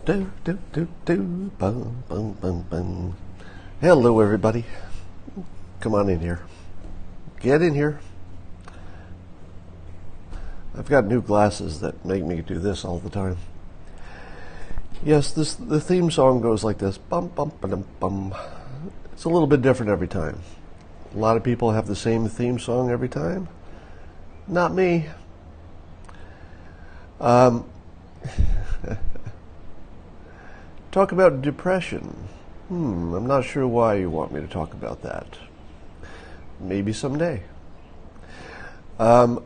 do, do, do, do, bum, bum, bum, bum. Hello, everybody. Come on in here. Get in here. I've got new glasses that make me do this all the time. Yes, the theme song goes like this. Bum, bum, ba-dum, bum. It's a little bit different every time. A lot of people have the same theme song every time. Not me. Talk about depression. I'm not sure why you want me to talk about that. Maybe someday. For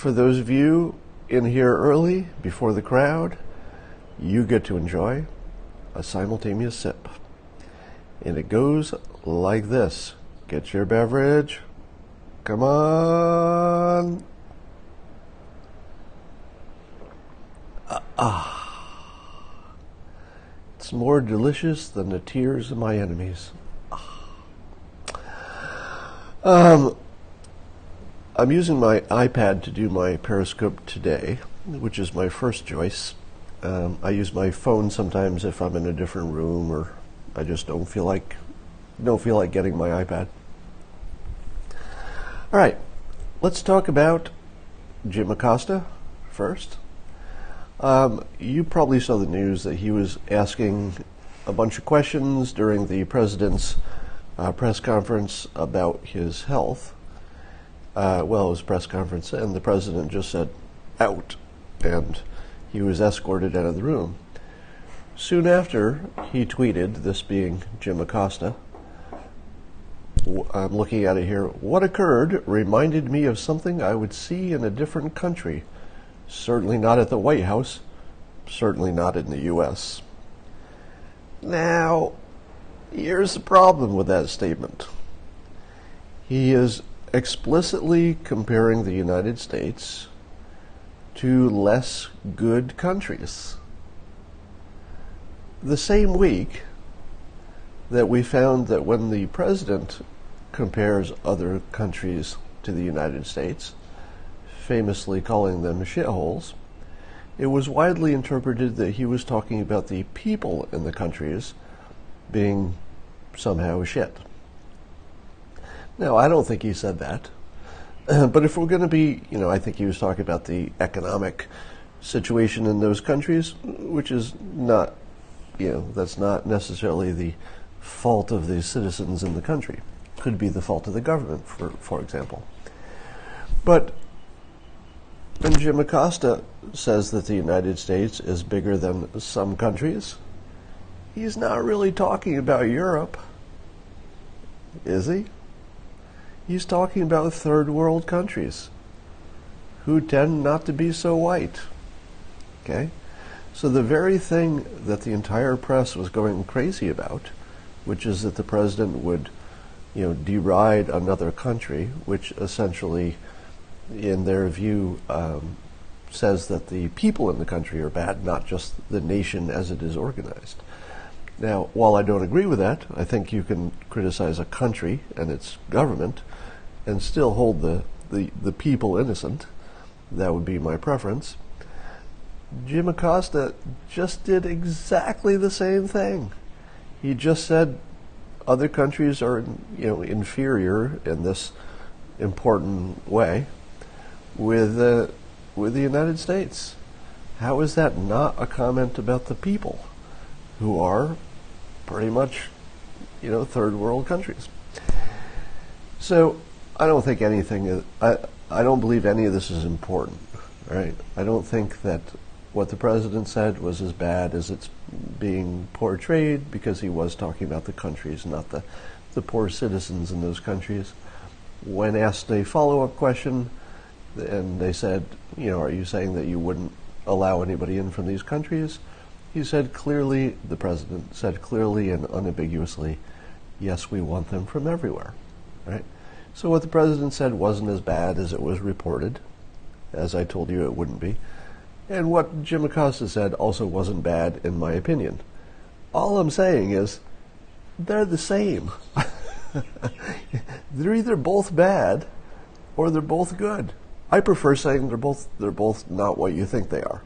those of you in here early, before the crowd, you get to enjoy a simultaneous sip. And it goes like this. Get your beverage. Come on. It's more delicious than the tears of my enemies. I'm using my iPad to do my Periscope today, which is my first choice. I use my phone sometimes if I'm in a different room or I just don't feel like getting my iPad. All right, let's talk about Jim Acosta first. You probably saw the news that he was asking a bunch of questions during the president's press conference about his health. It was a press conference, and the president just said, out, and he was escorted out of the room. Soon after, he tweeted, this being Jim Acosta, I'm looking at it here, what occurred reminded me of something I would see in a different country. Certainly not at the White House, certainly not in the U.S. Now, here's the problem with that statement. He is explicitly comparing the United States to less good countries. The same week that we found that when the president compares other countries to the United States, famously calling them shitholes, it was widely interpreted that he was talking about the people in the countries being somehow shit. Now, I don't think he said that, but if we're going to be, I think he was talking about the economic situation in those countries, which is not, that's not necessarily the fault of the citizens in the country. Could be the fault of the government, for example. But when Jim Acosta says that the United States is bigger than some countries, he's not really talking about Europe, is he? He's talking about third world countries who tend not to be so white. Okay? So the very thing that the entire press was going crazy about, which is that the president would, deride another country, which essentially, in their view, says that the people in the country are bad, not just the nation as it is organized. Now, while I don't agree with that, I think you can criticize a country and its government and still hold the people innocent. That would be my preference. Jim Acosta just did exactly the same thing. He just said other countries are, inferior in this important way with the United States. How is that not a comment about the people who are pretty much, third world countries? So I don't think anything. I don't believe any of this is important. Right? I don't think that what the president said was as bad as it's being portrayed, because he was talking about the countries, not the poor citizens in those countries. When asked a follow-up question, and they said, are you saying that you wouldn't allow anybody in from these countries? He said clearly, the president said clearly and unambiguously, yes, we want them from everywhere. Right? So what the president said wasn't as bad as it was reported, as I told you it wouldn't be. And what Jim Acosta said also wasn't bad, in my opinion. All I'm saying is, they're the same. They're either both bad, or they're both good. I prefer saying they're both not what you think they are.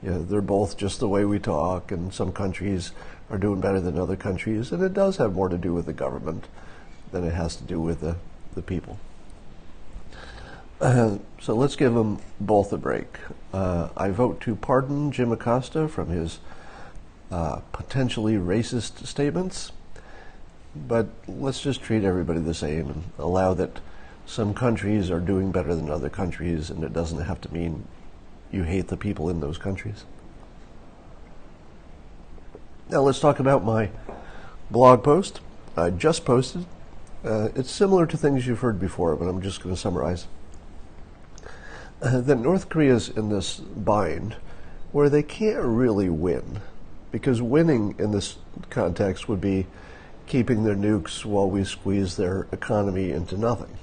They're both just the way we talk, and some countries are doing better than other countries, and it does have more to do with the government than it has to do with the people. So let's give them both a break. I vote to pardon Jim Acosta from his potentially racist statements, but let's just treat everybody the same and allow that some countries are doing better than other countries, and it doesn't have to mean you hate the people in those countries. Now let's talk about my blog post I just posted. It's similar to things you've heard before, but I'm just going to summarize. That North Korea's in this bind where they can't really win, because winning in this context would be keeping their nukes while we squeeze their economy into nothing.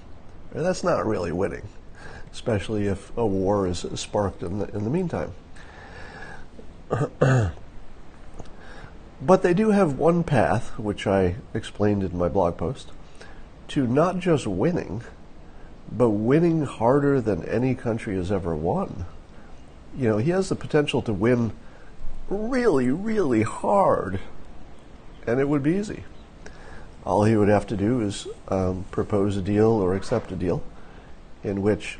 And that's not really winning, especially if a war is sparked in the meantime. But they do have one path, which I explained in my blog post, to not just winning, but winning harder than any country has ever won. He has the potential to win really, really hard, and it would be easy. All he would have to do is propose a deal or accept a deal in which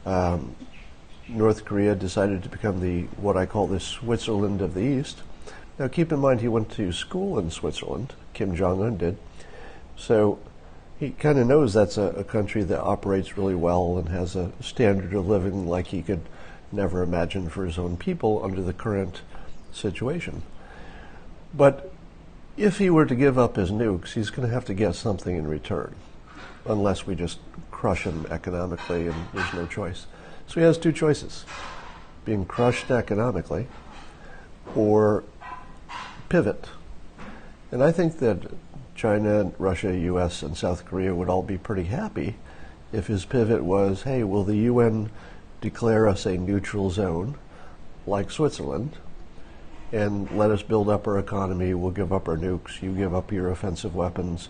North Korea decided to become what I call the Switzerland of the East. Now keep in mind he went to school in Switzerland, Kim Jong-un did, so he kind of knows that's a country that operates really well and has a standard of living like he could never imagine for his own people under the current situation. But if he were to give up his nukes, he's going to have to get something in return, unless we just crush him economically and there's no choice. So he has two choices: being crushed economically or pivot. And I think that China, Russia, US, and South Korea would all be pretty happy if his pivot was, hey, will the UN declare us a neutral zone like Switzerland and let us build up our economy, we'll give up our nukes, you give up your offensive weapons,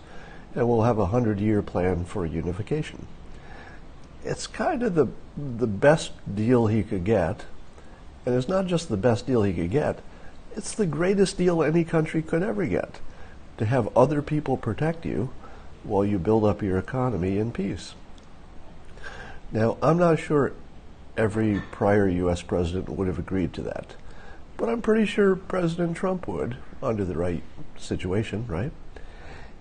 and we'll have a 100-year plan for unification. It's kind of the best deal he could get, and it's not just the best deal he could get, it's the greatest deal any country could ever get, to have other people protect you while you build up your economy in peace. Now, I'm not sure every prior U.S. president would have agreed to that, but I'm pretty sure President Trump would, under the right situation, right?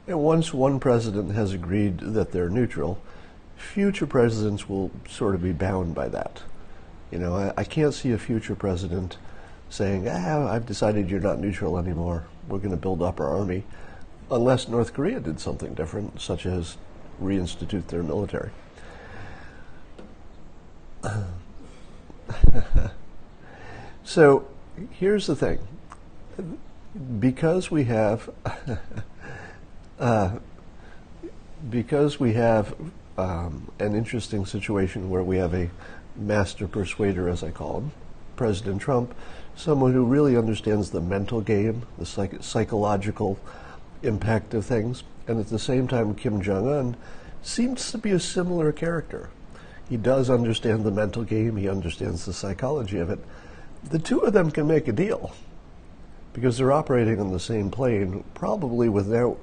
And once one president has agreed that they're neutral, future presidents will sort of be bound by that. I can't see a future president saying, I've decided you're not neutral anymore, we're going to build up our army, unless North Korea did something different, such as reinstitute their military. So here's the thing. Because we have an interesting situation where we have a master persuader, as I call him, President Trump, someone who really understands the mental game, the psychological impact of things, and at the same time Kim Jong-un seems to be a similar character. He does understand the mental game, he understands the psychology of it. The two of them can make a deal because they're operating on the same plane, probably without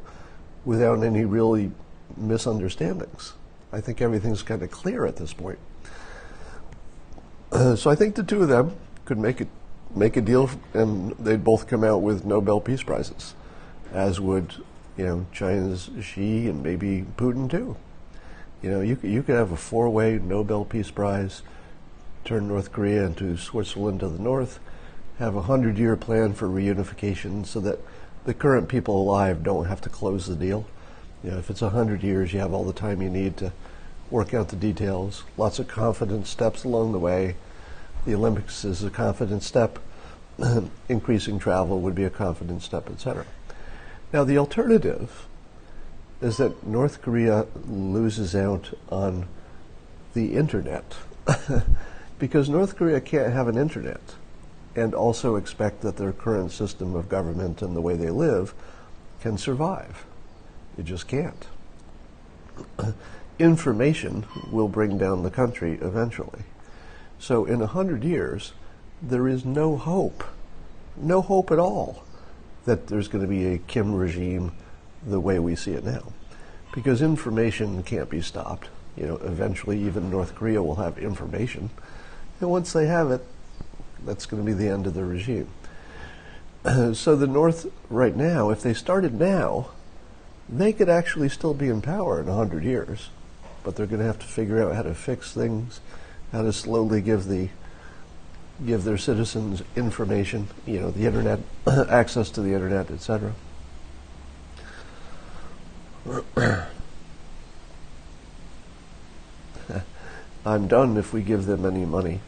any really misunderstandings. I think everything's kind of clear at this point. So I think the two of them could make a deal, and they'd both come out with Nobel Peace Prizes, as would China's Xi and maybe Putin too. You could have a four-way Nobel Peace Prize, turn North Korea into Switzerland to the north, have a 100-year plan for reunification so that the current people alive don't have to close the deal. If it's 100 years, you have all the time you need to work out the details, lots of confident steps along the way. The Olympics is a confident step, increasing travel would be a confident step, etc. Now the alternative is that North Korea loses out on the internet because North Korea can't have an internet and also expect that their current system of government and the way they live can survive. It just can't. Information will bring down the country eventually. So in 100 years, there is no hope at all that there's going to be a Kim regime the way we see it now, because information can't be stopped. Eventually even North Korea will have information, and once they have it, that's going to be the end of the regime. So the North right now, if they started now, they could actually still be in power in 100 years, but they're going to have to figure out how to fix things, how to slowly give their citizens information, the internet, access to the internet, etc. I'm done if we give them any money.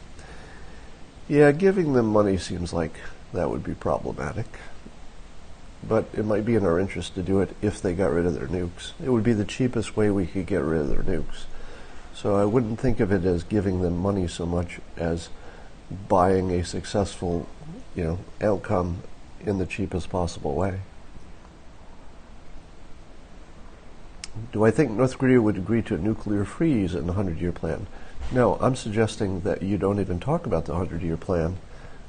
Yeah, giving them money seems like that would be problematic. But it might be in our interest to do it if they got rid of their nukes. It would be the cheapest way we could get rid of their nukes. So I wouldn't think of it as giving them money so much as buying a successful, outcome in the cheapest possible way. Do I think North Korea would agree to a nuclear freeze in the 100-year plan? No, I'm suggesting that you don't even talk about the 100-year plan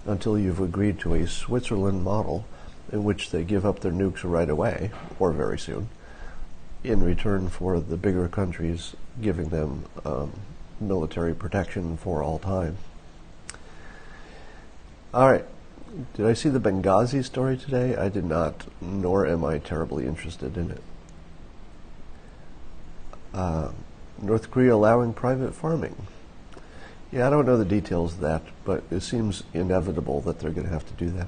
until you've agreed to a Switzerland model in which they give up their nukes right away, or very soon, in return for the bigger countries giving them military protection for all time. All right. Did I see the Benghazi story today? I did not, nor am I terribly interested in it. North Korea allowing private farming. Yeah, I don't know the details of that, but it seems inevitable that they're going to have to do that.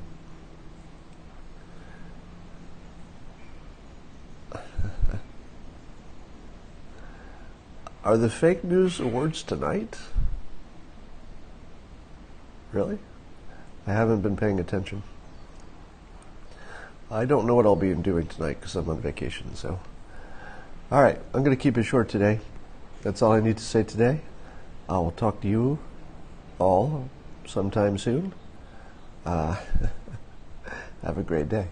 Are the fake news awards tonight? Really? I haven't been paying attention. I don't know what I'll be doing tonight because I'm on vacation, so. All right, I'm going to keep it short today. That's all I need to say today. I will talk to you all sometime soon. Have a great day.